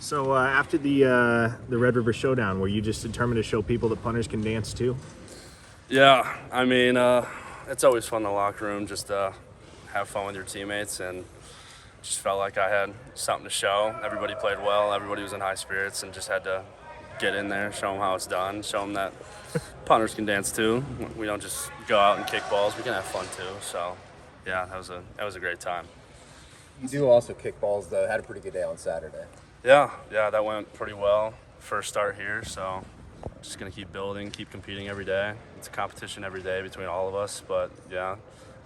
So after the Red River Showdown, were you just determined to show people that punters can dance too? Yeah, I mean, it's always fun in the locker room just to have fun with your teammates, and just felt like I had something to show. Everybody played well, everybody was in high spirits, and just had to get in there, show them how it's done, show them that punters can dance too. We don't just go out and kick balls, we can have fun too. So, yeah, that was a great time. You do also kick balls, though. Had a pretty good day on Saturday. Yeah, that went pretty well. First start here, so just gonna keep building, keep competing every day. It's a competition every day between all of us, but yeah,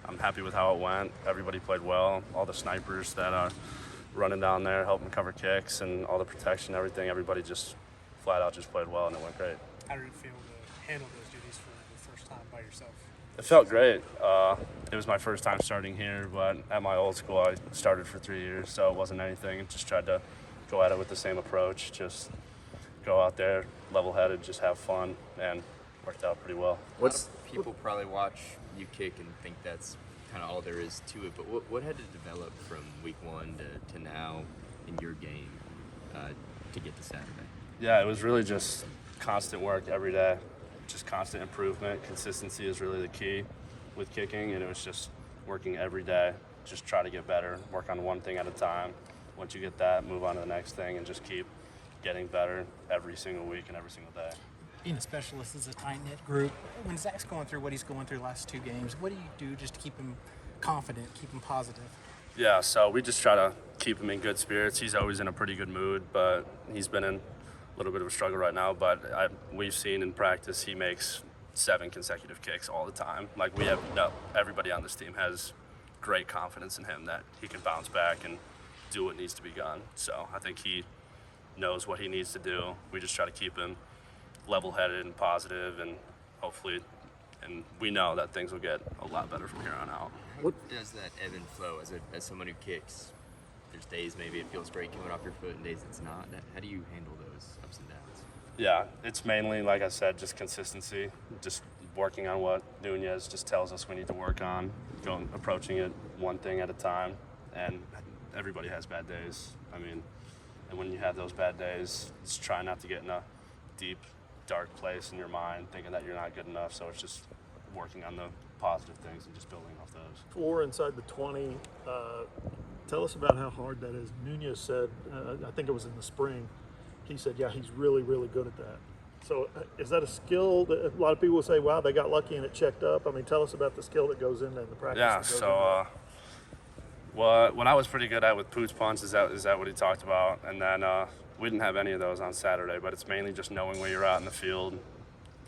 I'm happy with how it went. Everybody played well. All the snipers that are running down there, helping cover kicks, and all the protection, everything. Everybody just flat out just played well, and it went great. How did it feel to handle those duties for the first time by yourself? It felt great. It was my first time starting here, but at my old school, I started for 3 years, so it wasn't anything. Just tried to go at it with the same approach. Just go out there, level-headed, just have fun, and worked out pretty well. People probably watch you kick and think that's kind of all there is to it, but what had to develop from week one to now in your game to get to Saturday? Yeah, it was really just constant work every day, just constant improvement. Consistency is really the key with kicking, and it was just working every day, just try to get better, work on one thing at a time. Once you get that, move on to the next thing, and just keep getting better every single week and every single day. Being a specialist is a tight-knit group. When Zach's going through what he's going through the last 2 games, what do you do just to keep him confident, keep him positive? Yeah, so we just try to keep him in good spirits. He's always in a pretty good mood, but he's been in a little bit of a struggle right now. But we've seen in practice he makes 7 consecutive kicks all the time. Like everybody on this team has great confidence in him that he can bounce back and do what needs to be done. So I think he knows what he needs to do. We just try to keep him level-headed and positive, and hopefully, and we know that things will get a lot better from here on out. What does that ebb and flow as someone who kicks? There's days maybe it feels great coming off your foot, and days it's not. How do you handle those ups and downs? Yeah, it's mainly, like I said, just consistency, just working on what Nunez just tells us we need to work on, approaching it one thing at a time, and everybody has bad days. I mean, and when you have those bad days, just try not to get in a deep, dark place in your mind, thinking that you're not good enough. So it's just working on the positive things and just building off those. 4 inside the 20. Tell us about how hard that is. Nunez said, I think it was in the spring, he said, yeah, he's really, really good at that. So is that a skill that a lot of people will say, wow, they got lucky and it checked up? I mean, tell us about the skill that goes into the practice. Yeah, so what I was pretty good at with Poots punts is that what he talked about. And then we didn't have any of those on Saturday, but it's mainly just knowing where you're at in the field.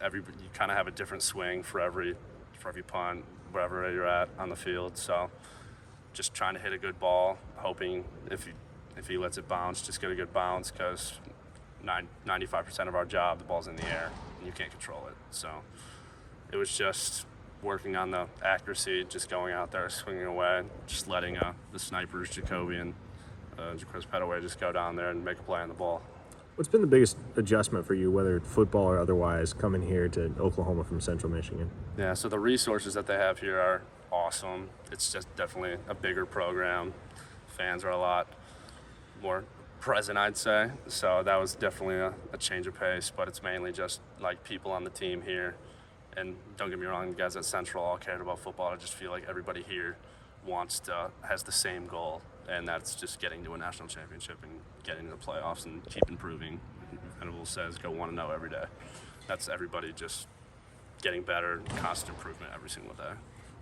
You kind of have a different swing for every punt, wherever you're at on the field. So just trying to hit a good ball, hoping if he lets it bounce, just get a good bounce, because 95% of our job, the ball's in the air, and you can't control it. So it was just working on the accuracy, just going out there, swinging away, just letting the snipers, Jacoby and Chris Petaway, just go down there and make a play on the ball. What's been the biggest adjustment for you, whether football or otherwise, coming here to Oklahoma from Central Michigan? Yeah, so the resources that they have here are awesome. It's just definitely a bigger program. Fans are a lot more present, I'd say. So that was definitely a change of pace, but it's mainly just like people on the team here. And don't get me wrong, the guys at Central all cared about football. I just feel like everybody here has the same goal, and that's just getting to a national championship and getting to the playoffs and keep improving. Venable says go 1-0 every day. That's everybody just getting better, constant improvement every single day.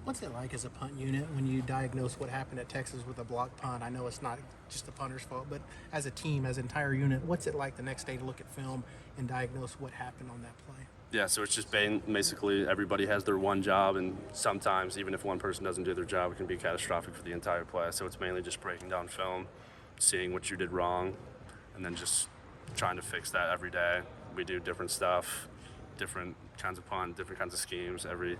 What's it like as a punt unit when you diagnose what happened at Texas with a block punt? I know it's not just the punter's fault, but as a team, as an entire unit, what's it like the next day to look at film and diagnose what happened on that play? Yeah, so it's just basically everybody has their one job, and sometimes even if one person doesn't do their job, it can be catastrophic for the entire play. So it's mainly just breaking down film, seeing what you did wrong, and then just trying to fix that every day. We do different stuff, different kinds of punt, different kinds of schemes every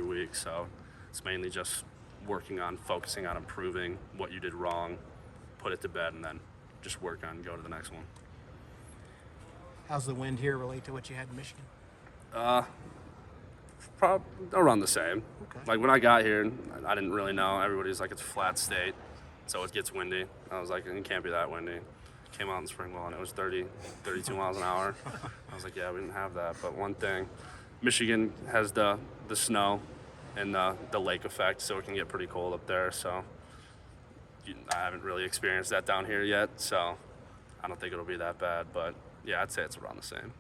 week. So it's mainly just focusing on improving what you did wrong, put it to bed, and then just work on and go to the next one. How's the wind here relate to what you had in Michigan? Probably around the same. Okay. Like when I got here, I didn't really know. Everybody's like, it's a flat state, so it gets windy. I was like, it can't be that windy. came out in spring ball and it was 30, 32 miles an hour. I was like, yeah, we didn't have that. But one thing, Michigan has the snow and the lake effect, so it can get pretty cold up there. So I haven't really experienced that down here yet, so I don't think it'll be that bad. But yeah, I'd say it's around the same.